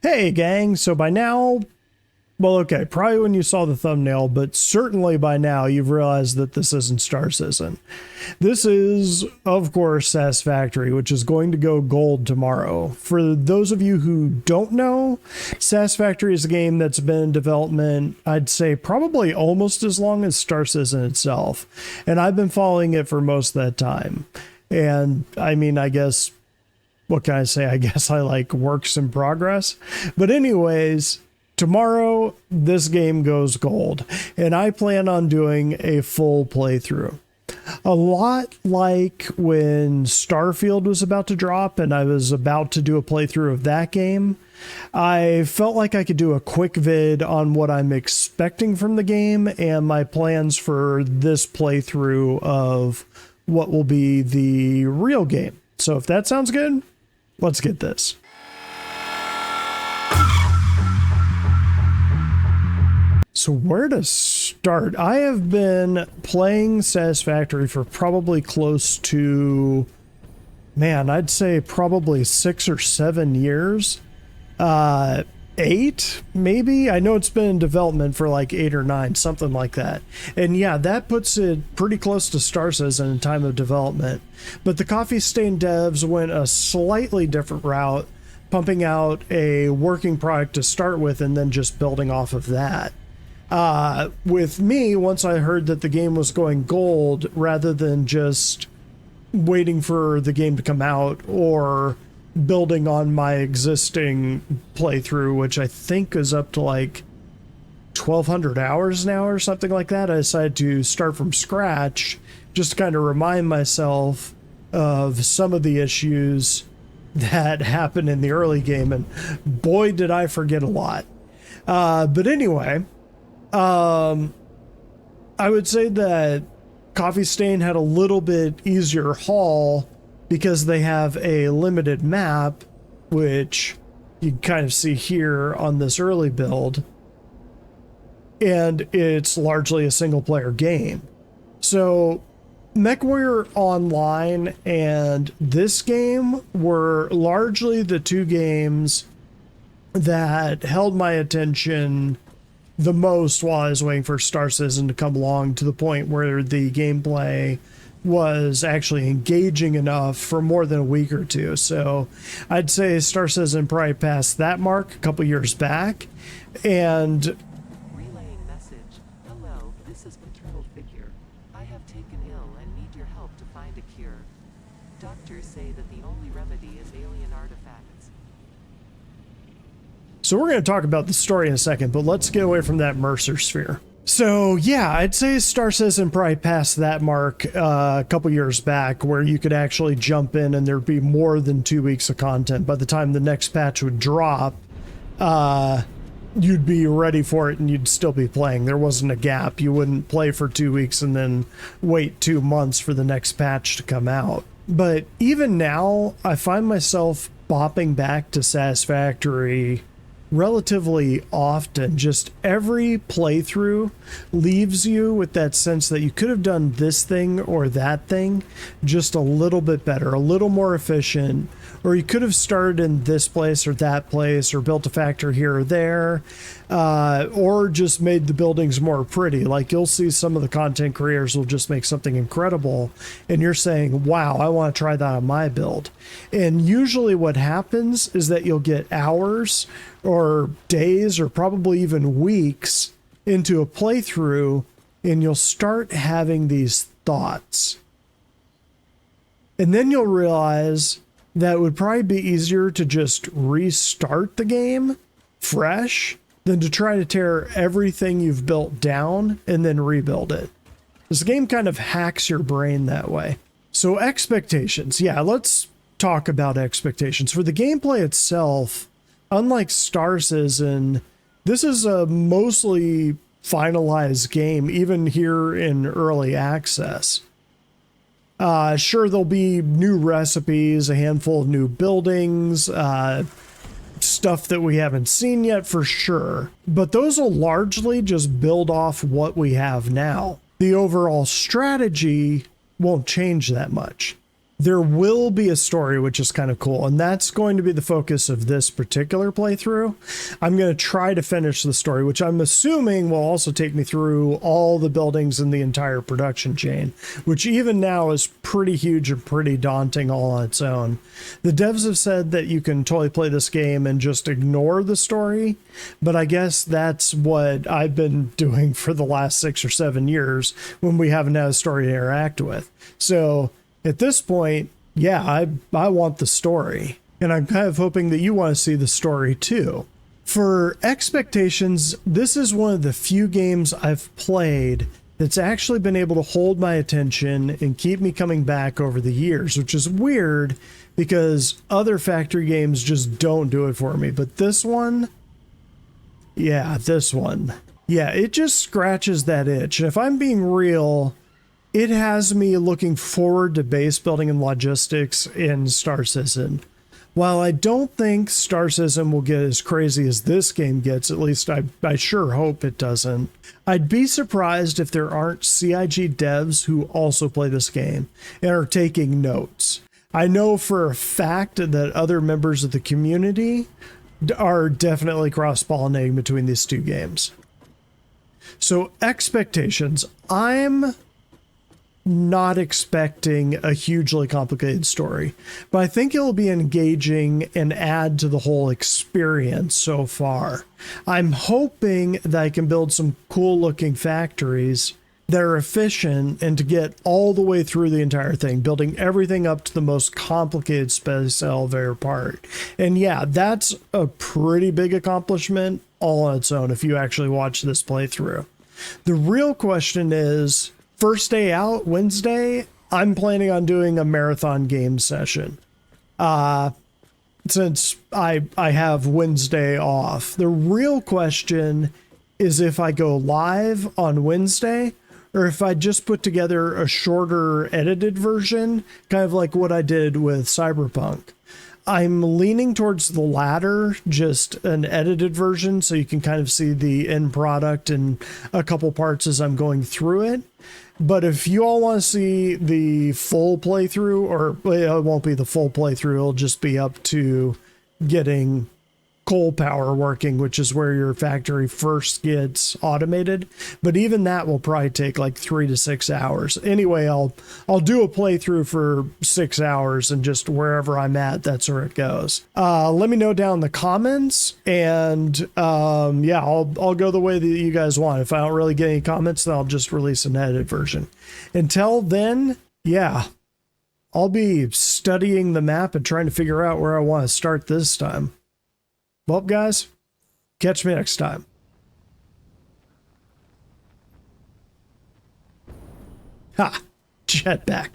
Hey gang, so by now, well okay, probably when you saw the thumbnail, but certainly by now you've realized that this isn't Star Citizen. This is, of course, Satisfactory, which is going to go gold tomorrow. For those of you who don't know, Satisfactory is a game that's been in development, I'd say probably almost as long as Star Citizen itself, and I've been following it for most of that time. And I mean, I guess, what can I say? I guess I like works in progress. But anyways, tomorrow this game goes gold, and I plan on doing a full playthrough. A lot like when Starfield was about to drop and I was about to do a playthrough of that game, I felt like I could do a quick vid on what I'm expecting from the game and my plans for this playthrough of what will be the real game. So if that sounds good, let's get this. So where to start? I have been playing Satisfactory for probably close to, man, I'd say probably 6 or 7 years. 8, maybe? I know it's been in development for like 8 or 9, something like that. And yeah, that puts it pretty close to Star Citizen in time of development. But the Coffee Stain devs went a slightly different route, pumping out a working product to start with and then just building off of that. With me, once I heard that the game was going gold, rather than just waiting for the game to come out or building on my existing playthrough, which I think is up to like 1,200 hours now or something like that, I decided to start from scratch just to kind of remind myself of some of the issues that happened in the early game, and boy did I forget a lot. But anyway, I would say that Coffee Stain had a little bit easier haul because they have a limited map, which you can kind of see here on this early build, and it's largely a single player game. So MechWarrior Online and this game were largely the two games that held my attention the most while I was waiting for Star Citizen to come along, to the point where the gameplay was actually engaging enough for more than a week or two. So I'd say Star Citizen probably passed that mark a couple years back. And relaying message. Hello, this is maternal figure. I have taken ill and need your help to find a cure. Doctors say that the only remedy is alien artifacts. so we're going to talk about the story in a second, but let's get away from that Mercer sphere. So yeah, I'd say Star Citizen probably passed that mark a couple years back, where you could actually jump in and there'd be more than 2 weeks of content. By the time the next patch would drop, you'd be ready for it and you'd still be playing. There wasn't a gap. You wouldn't play for 2 weeks and then wait 2 months for the next patch to come out. But even now, I find myself bopping back to Satisfactory relatively often. Just every playthrough leaves you with that sense that you could have done this thing or that thing just a little bit better, a little more efficient, or you could have started in this place or that place, or built a factory here or there, or just made the buildings more pretty. Like, you'll see some of the content creators will just make something incredible and you're saying, wow, I want to try that on my build. And usually what happens is that you'll get hours or days or probably even weeks into a playthrough and you'll start having these thoughts. And then you'll realize that it would probably be easier to just restart the game fresh than to try to tear everything you've built down and then rebuild it. This game kind of hacks your brain that way. So expectations. Yeah, let's talk about expectations. For the gameplay itself, unlike Star Citizen, this is a mostly finalized game, even here in early access. Sure, there'll be new recipes, a handful of new buildings, stuff that we haven't seen yet for sure, but those will largely just build off what we have now. The overall strategy won't change that much. There will be a story, which is kind of cool, and that's going to be the focus of this particular playthrough. I'm going to try to finish the story, which I'm assuming will also take me through all the buildings in the entire production chain, which even now is pretty huge and pretty daunting all on its own. The devs have said that you can totally play this game and just ignore the story, but I guess that's what I've been doing for the last 6 or 7 years when we haven't had a story to interact with. So at this point, yeah, I want the story. And I'm kind of hoping that you want to see the story too. For expectations, this is one of the few games I've played that's actually been able to hold my attention and keep me coming back over the years, which is weird because other factory games just don't do it for me. But this one, yeah, it just scratches that itch. And if I'm being real, it has me looking forward to base building and logistics in Star Citizen. While I don't think Star Citizen will get as crazy as this game gets, at least I sure hope it doesn't, I'd be surprised if there aren't CIG devs who also play this game and are taking notes. I know for a fact that other members of the community are definitely cross-pollinating between these two games. So expectations. I'm not expecting a hugely complicated story, but I think it'll be engaging and add to the whole experience so far. I'm hoping that I can build some cool looking factories that are efficient and to get all the way through the entire thing, building everything up to the most complicated space elevator part. And yeah, that's a pretty big accomplishment all on its own if you actually watch this playthrough. The real question is, first day out, Wednesday, I'm planning on doing a marathon game session. Since I have Wednesday off. The real question is if I go live on Wednesday or if I just put together a shorter edited version, kind of like what I did with Cyberpunk. I'm leaning towards the latter, just an edited version so you can kind of see the end product in a couple parts as I'm going through it. But if you all want to see the full playthrough, or it won't be the full playthrough, it'll just be up to getting coal power working, which is where your factory first gets automated. But even that will probably take like 3 to 6 hours. Anyway, I'll do a playthrough for 6 hours and just wherever I'm at, that's where it goes. Let me know down in the comments, and yeah, I'll go the way that you guys want. If I don't really get any comments, then I'll just release an edited version. Until then, yeah, I'll be studying the map and trying to figure out where I want to start this time. Well, guys, catch me next time. Ha! Jetpack.